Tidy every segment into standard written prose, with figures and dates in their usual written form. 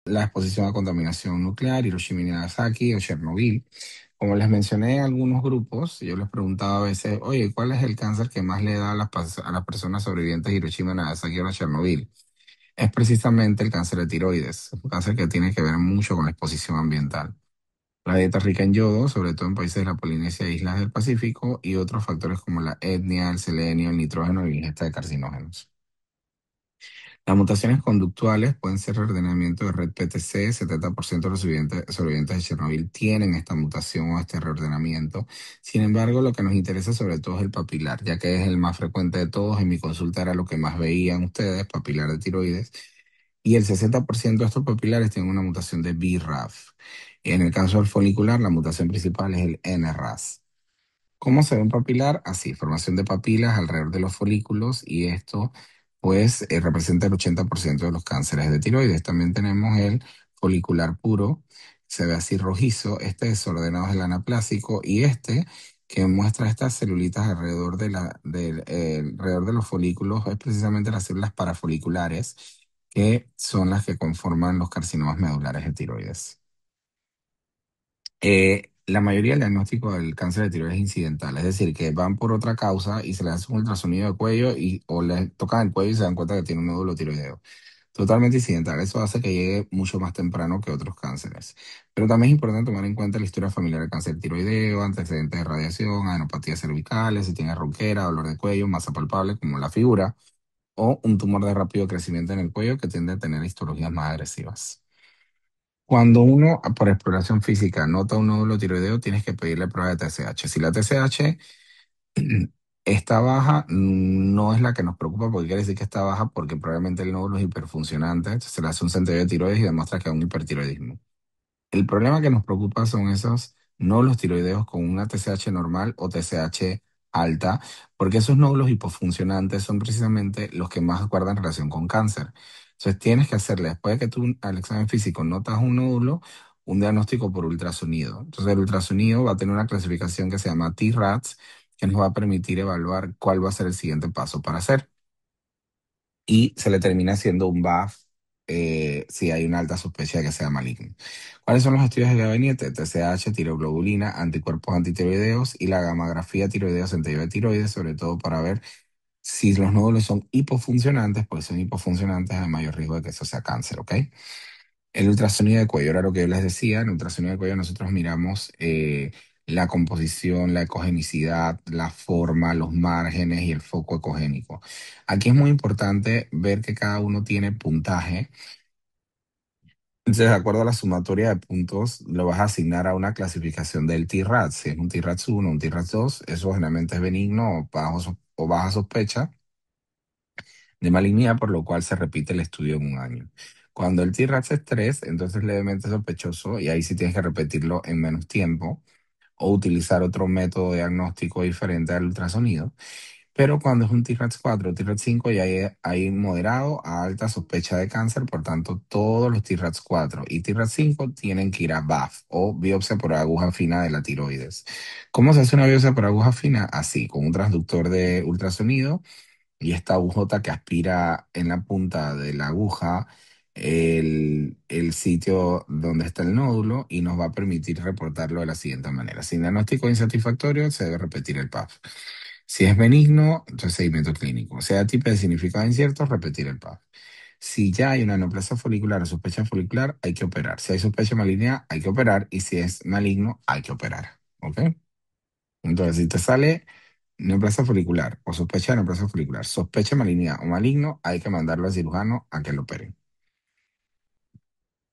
la exposición a contaminación nuclear, Hiroshima y Nagasaki o Chernobyl. Como les mencioné en algunos grupos, yo les preguntaba a veces, oye, ¿cuál es el cáncer que más le da a a las personas sobrevivientes de Hiroshima, Nagasaki o Chernobyl? Es precisamente el cáncer de tiroides, un cáncer que tiene que ver mucho con la exposición ambiental. La dieta rica en yodo, sobre todo en países de la Polinesia e islas del Pacífico, y otros factores como la etnia, el selenio, el nitrógeno y la ingesta de carcinógenos. Las mutaciones conductuales pueden ser reordenamiento de red PTC. 70% de los sobrevivientes de Chernobyl tienen esta mutación o este reordenamiento. Sin embargo, lo que nos interesa sobre todo es el papilar, ya que es el más frecuente de todos. En mi consulta era lo que más veían ustedes, papilar de tiroides. Y el 60% de estos papilares tienen una mutación de BRAF. En el caso del folicular, la mutación principal es el NRAS. ¿Cómo se ve un papilar? Así, formación de papilas alrededor de los folículos y esto pues representa el 80% de los cánceres de tiroides. También tenemos el folicular puro, se ve así rojizo, este desordenado es el anaplásico y este que muestra estas celulitas alrededor alrededor de los folículos es precisamente las células parafoliculares que son las que conforman los carcinomas medulares de tiroides. La mayoría del diagnóstico del cáncer de tiroides es incidental, es decir, que van por otra causa y se les hace un ultrasonido de cuello o les tocan el cuello y se dan cuenta que tiene un nódulo tiroideo. Totalmente incidental, eso hace que llegue mucho más temprano que otros cánceres. Pero también es importante tomar en cuenta la historia familiar del cáncer tiroideo, antecedentes de radiación, adenopatías cervicales, si tiene ronquera, dolor de cuello, masa palpable como la figura, o un tumor de rápido crecimiento en el cuello que tiende a tener histologías más agresivas. Cuando uno, por exploración física, nota un nódulo tiroideo, tienes que pedirle prueba de TSH. Si la TSH está baja, no es la que nos preocupa porque quiere decir que está baja porque probablemente el nódulo es hiperfuncionante. Entonces se le hace un centelleo de tiroides y demuestra que hay un hipertiroidismo. El problema que nos preocupa son esos nódulos tiroideos con una TSH normal o TSH alta, porque esos nódulos hipofuncionantes son precisamente los que más guardan relación con cáncer. Entonces tienes que hacerle, después de que tú al examen físico notas un nódulo, un diagnóstico por ultrasonido. Entonces el ultrasonido va a tener una clasificación que se llama T-RADS, que nos va a permitir evaluar cuál va a ser el siguiente paso para hacer y se le termina haciendo un BAF si hay una alta sospecha de que sea maligno. ¿Cuáles son los estudios de gabinete? TSH, tiroglobulina, anticuerpos antitiroideos y la gammagrafía tiroideo centelleo de tiroides, sobre todo para ver si los nódulos son hipofuncionantes, pues son hipofuncionantes hay mayor riesgo de que eso sea cáncer, ¿ok? El ultrasonido de cuello, era lo que yo les decía, en el ultrasonido de cuello nosotros miramos la composición, la ecogenicidad, la forma, los márgenes y el foco ecogénico. Aquí es muy importante ver que cada uno tiene puntaje. Entonces, de acuerdo a la sumatoria de puntos, lo vas a asignar a una clasificación del T-RADS. Si es un T-RADS 1, un T-RADS 2, eso generalmente es benigno o baja sospecha de malignidad, por lo cual se repite el estudio en un año. Cuando el T-RADS es 3, entonces levemente sospechoso y ahí sí tienes que repetirlo en menos tiempo o utilizar otro método diagnóstico diferente al ultrasonido. Pero cuando es un T-RADS 4 o T-RADS 5 ya hay moderado a alta sospecha de cáncer, por tanto todos los T-RADS 4 y T-RADS 5 tienen que ir a BAF o biopsia por aguja fina de la tiroides. ¿Cómo se hace una biopsia por aguja fina? Así, con un transductor de ultrasonido y esta agujota que aspira en la punta de la aguja el sitio donde está el nódulo y nos va a permitir reportarlo de la siguiente manera. Si el diagnóstico es insatisfactorio, se debe repetir el PAF. Si es benigno, entonces seguimiento clínico. Si hay tipo de significado incierto, repetir el PAF. Si ya hay una neoplasia folicular o sospecha folicular, hay que operar. Si hay sospecha maligna, hay que operar. Y si es maligno, hay que operar. ¿Ok? Entonces, si te sale neoplasia folicular o sospecha de neoplasia folicular, sospecha de malignidad o maligno, hay que mandarlo al cirujano a que lo opere.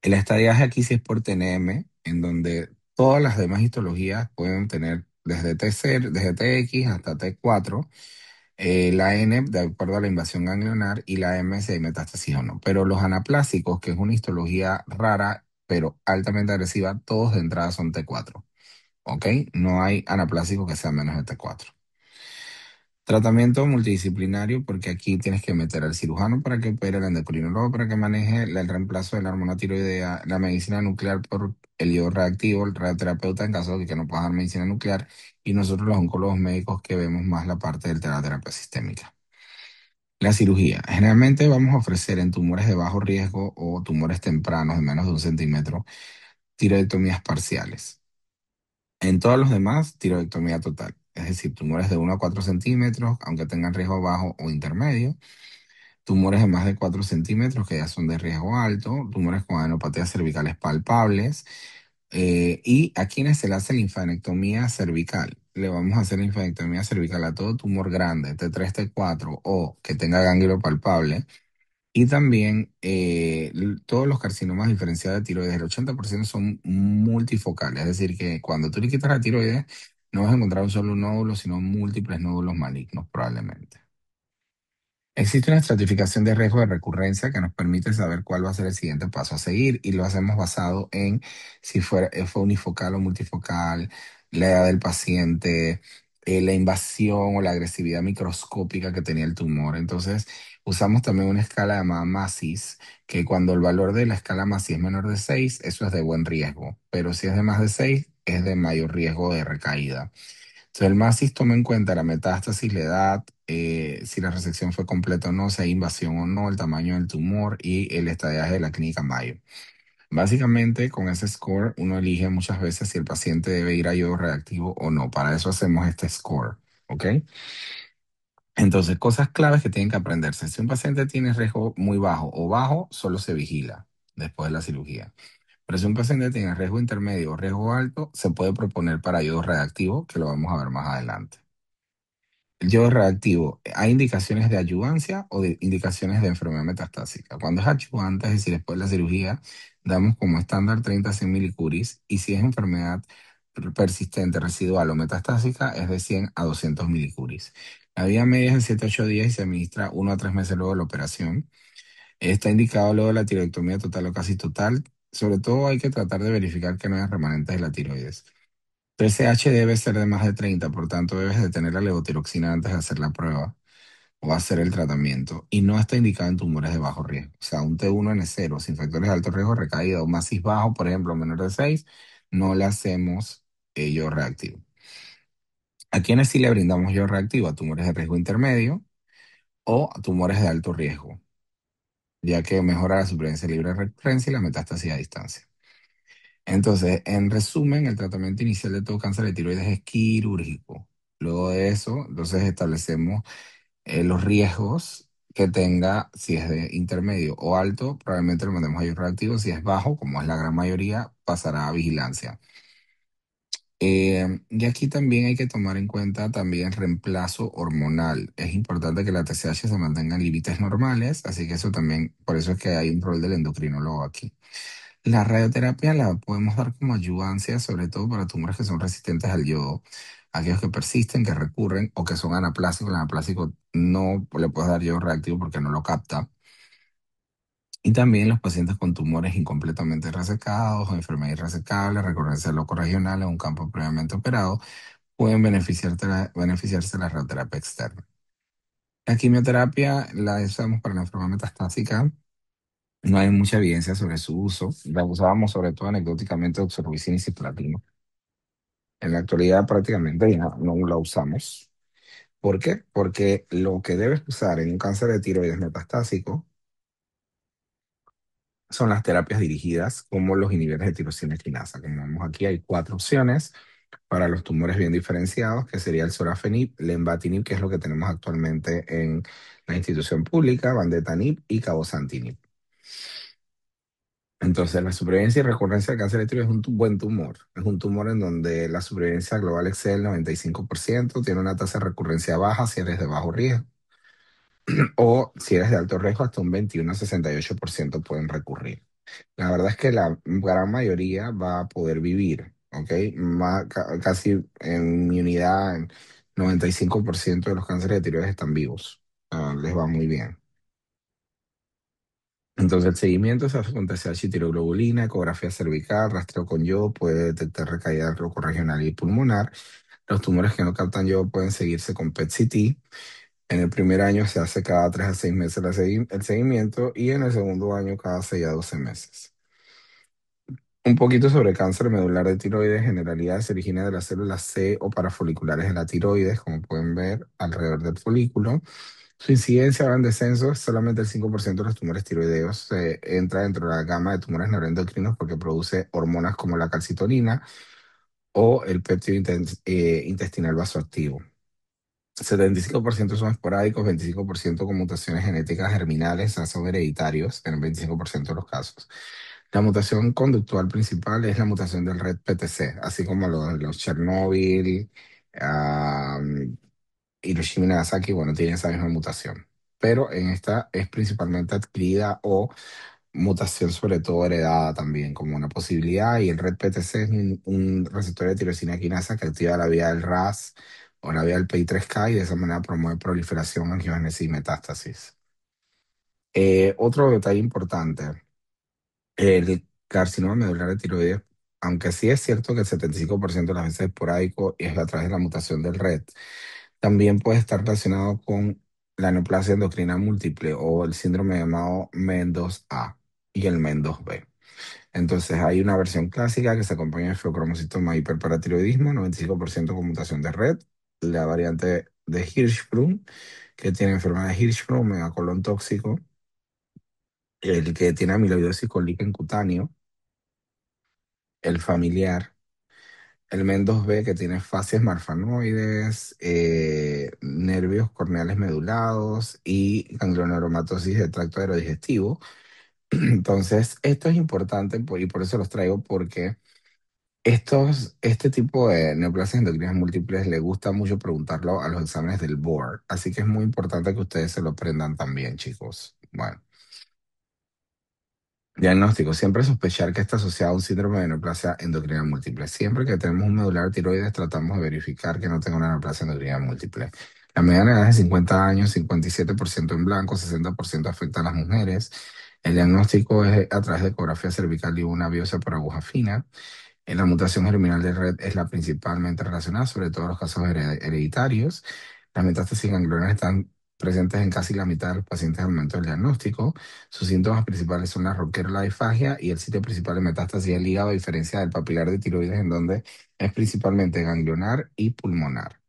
El estadiaje aquí sí es por TNM, en donde todas las demás histologías pueden tener desde TX hasta T4, la N de acuerdo a la invasión ganglionar y la M si hay metástasis o no. Pero los anaplásicos, que es una histología rara pero altamente agresiva, todos de entrada son T4. ¿Ok? No hay anaplásico que sea menos de T4. Tratamiento multidisciplinario, porque aquí tienes que meter al cirujano para que opere, al endocrinólogo para que maneje el reemplazo de la hormona tiroidea, la medicina nuclear por el iodo reactivo, el radioterapeuta en caso de que no pueda dar medicina nuclear, y nosotros los oncólogos médicos que vemos más la parte de la terapia sistémica. La cirugía. Generalmente vamos a ofrecer en tumores de bajo riesgo o tumores tempranos de menos de 1 centímetro tiroidectomías parciales. En todos los demás, tiroidectomía total. Es decir, tumores de 1 a 4 centímetros, aunque tengan riesgo bajo o intermedio. Tumores de más de 4 centímetros, que ya son de riesgo alto. Tumores con adenopatías cervicales palpables. Y a quienes se le hace linfadenectomía cervical. Le vamos a hacer linfadenectomía cervical a todo tumor grande, T3, T4 o que tenga ganglio palpable. Y también todos los carcinomas diferenciados de tiroides, el 80% son multifocales, es decir, que cuando tú le quitas la tiroides, no vas a encontrar un solo nódulo, sino múltiples nódulos malignos probablemente. Existe una estratificación de riesgo de recurrencia que nos permite saber cuál va a ser el siguiente paso a seguir y lo hacemos basado en si fue unifocal o multifocal, la edad del paciente, la invasión o la agresividad microscópica que tenía el tumor. Entonces, usamos también una escala llamada MASIS, que cuando el valor de la escala MASIS es menor de 6, eso es de buen riesgo, pero si es de más de 6, es de mayor riesgo de recaída. Entonces, el MASIS toma en cuenta la metástasis, la edad, si la resección fue completa o no, si hay invasión o no, el tamaño del tumor y el estadiaje de la clínica Mayo. Básicamente, con ese score, uno elige muchas veces si el paciente debe ir a yodo reactivo o no. Para eso hacemos este score, ¿ok? Entonces, cosas claves que tienen que aprenderse. Si un paciente tiene riesgo muy bajo o bajo, solo se vigila después de la cirugía. Pero si un paciente tiene riesgo intermedio o riesgo alto, se puede proponer para yodo reactivo, que lo vamos a ver más adelante. El yodo reactivo, ¿hay indicaciones de adyuvancia o de indicaciones de enfermedad metastásica? Cuando es adyuvante, es decir, después de la cirugía, damos como estándar 30 a 100 milicuris y si es enfermedad persistente, residual o metastásica, es de 100 a 200 milicuris. La vía media es de 7 a 8 días y se administra 1 a 3 meses luego de la operación. Está indicado luego de la tiroidectomía total o casi total. Sobre todo hay que tratar de verificar que no haya remanentes de la tiroides. Tu SH debe ser de más de 30, por tanto debes de tener la levotiroxina antes de hacer la prueba o hacer el tratamiento. Y no está indicado en tumores de bajo riesgo. O sea, un T1N0 sin factores de alto riesgo de recaída o masis bajo, por ejemplo, menor de 6, no le hacemos yo reactivo. ¿A quienes sí le brindamos yo reactivo? A tumores de riesgo intermedio o a tumores de alto riesgo, ya que mejora la supervivencia libre de recurrencia y la metástasis a distancia. Entonces, en resumen, el tratamiento inicial de todo cáncer de tiroides es quirúrgico. Luego de eso, entonces establecemos los riesgos que tenga, si es de intermedio o alto, probablemente lo mandemos a ellos reactivo. Si es bajo, como es la gran mayoría, pasará a vigilancia. Y aquí también hay que tomar en cuenta también reemplazo hormonal. Es importante que la TSH se mantenga en límites normales, así que eso también, por eso es que hay un rol del endocrinólogo aquí. La radioterapia la podemos dar como ayudancia, sobre todo para tumores que son resistentes al yodo, aquellos que persisten, que recurren o que son anaplásicos. El anaplásico no le puedes dar yodo reactivo porque no lo capta. Y también los pacientes con tumores incompletamente resecados o enfermedad irresecable, recurrencia locorregional en un campo previamente operado, pueden beneficiarse de la radioterapia externa. La quimioterapia la usamos para la enfermedad metastásica. No hay mucha evidencia sobre su uso. La usábamos sobre todo anecdóticamente doxorubicina y cisplatina. En la actualidad prácticamente ya no la usamos. ¿Por qué? Porque lo que debes usar en un cáncer de tiroides metastásico son las terapias dirigidas como los inhibidores de tirosina quinasa. Como vemos aquí hay cuatro opciones para los tumores bien diferenciados, que sería el sorafenib, lenvatinib, que es lo que tenemos actualmente en la institución pública, vandetanib y cabozantinib. Entonces, la supervivencia y recurrencia del cáncer de tiroides es un buen tumor. Es un tumor en donde la supervivencia global excede el 95%, tiene una tasa de recurrencia baja si eres de bajo riesgo, o si eres de alto riesgo, hasta un 21 a 68% pueden recurrir. La verdad es que la gran mayoría va a poder vivir, ¿ok? Casi en mi unidad, en 95% de los cánceres de tiroides están vivos. Les va muy bien. Entonces, el seguimiento se hace con TSH y tiroglobulina, ecografía cervical, rastreo con yodo, puede detectar recaída regional y pulmonar. Los tumores que no captan yodo pueden seguirse con PET-CT. En el primer año se hace cada 3 a 6 meses el seguimiento y en el segundo año cada 6 a 12 meses. Un poquito sobre cáncer medular de tiroides. Generalidad se origina de las células C o parafoliculares de la tiroides, como pueden ver alrededor del folículo. Su incidencia va en descenso, solamente el 5% de los tumores tiroideos entra dentro de la gama de tumores neuroendocrinos porque produce hormonas como la calcitonina o el péptido intestinal vasoactivo. 75% son esporádicos, 25% con mutaciones genéticas germinales, o sea, son hereditarios en el 25% de los casos. La mutación conductual principal es la mutación del red PTC, así como los Chernobyl, ah, Hiroshima y Nagasaki, bueno, tienen esa misma mutación. Pero en esta es principalmente adquirida o mutación sobre todo heredada también como una posibilidad. Y el red PTC es un receptor de tirosina quinasa que activa la vía del RAS o la vía del PI3K y de esa manera promueve proliferación, angiogénesis y metástasis. Otro detalle importante. El carcinoma medular de tiroides, aunque sí es cierto que el 75% de las veces es esporádico y es a través de la mutación del RET, también puede estar relacionado con la neoplasia endocrina múltiple o el síndrome llamado MEN2A y el MEN2B. Entonces hay una versión clásica que se acompaña de feocromocitoma hiperparatiroidismo, 95% con mutación de RET, la variante de Hirschsprung, que tiene enfermedad de Hirschsprung, megacolon tóxico, el que tiene amiloidosis con líquen cutáneo, el familiar, el MEN2B que tiene facies marfanoides, nervios corneales medulados y ganglioneuromatosis del tracto aerodigestivo. Entonces, esto es importante y por eso los traigo porque este tipo de neoplasias endocrinas múltiples le gusta mucho preguntarlo a los exámenes del board, así que es muy importante que ustedes se lo aprendan también, chicos. Bueno. Diagnóstico. Siempre sospechar que está asociado a un síndrome de neoplasia endocrina múltiple. Siempre que tenemos un medular tiroides, tratamos de verificar que no tenga una neoplasia endocrina múltiple. La mediana edad es de 50 años, 57% en blanco, 60% afecta a las mujeres. El diagnóstico es a través de ecografía cervical y una biopsia por aguja fina. La mutación germinal de red es la principalmente relacionada, sobre todo en los casos hereditarios. Las metástasis ganglionares están presentes en casi la mitad de los pacientes al momento del diagnóstico. Sus síntomas principales son la ronquera, la disfagia y el sitio principal de metástasis es el hígado, a diferencia del papilar de tiroides, en donde es principalmente ganglionar y pulmonar.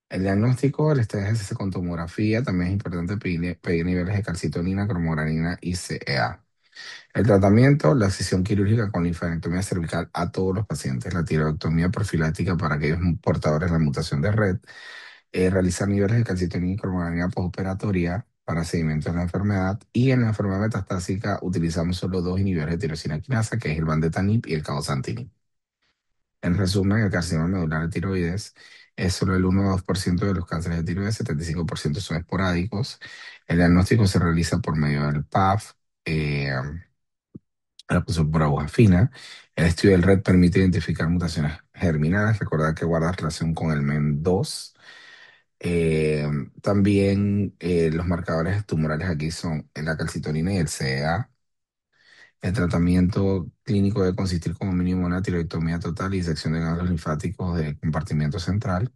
El diagnóstico, el estrés con tomografía, también es importante pedir niveles de calcitonina, cromogranina y CEA. El tratamiento, la excisión quirúrgica con linfadenectomía cervical a todos los pacientes, la tiroidectomía profiláctica para aquellos portadores de la mutación de red, realizar niveles de calcitonina y cromogranina postoperatoria para seguimiento de la enfermedad y en la enfermedad metastásica utilizamos solo dos inhibidores de tirosina quinasa, que es el vandetanib y el cabozantinib. En resumen, el carcinoma medular de tiroides es solo el 1 o 2% de los cánceres de tiroides, 75% son esporádicos. El diagnóstico se realiza por medio del PAF, la puso por aguja fina. El estudio del RED permite identificar mutaciones germinales. Recordar que guarda relación con el MEN2. Eh, También los marcadores tumorales aquí son la calcitonina y el CEA. El tratamiento clínico debe consistir como mínimo en una tiroidectomía total y disección de ganglios linfáticos del compartimiento central.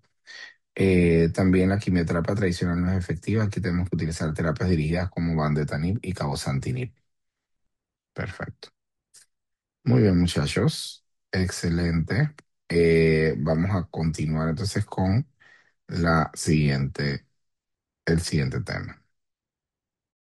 También la quimioterapia tradicional no es efectiva. Aquí tenemos que utilizar terapias dirigidas como vandetanib y cabozantinib. Perfecto. Muy bien, muchachos. Excelente. Vamos a continuar entonces con el siguiente tema.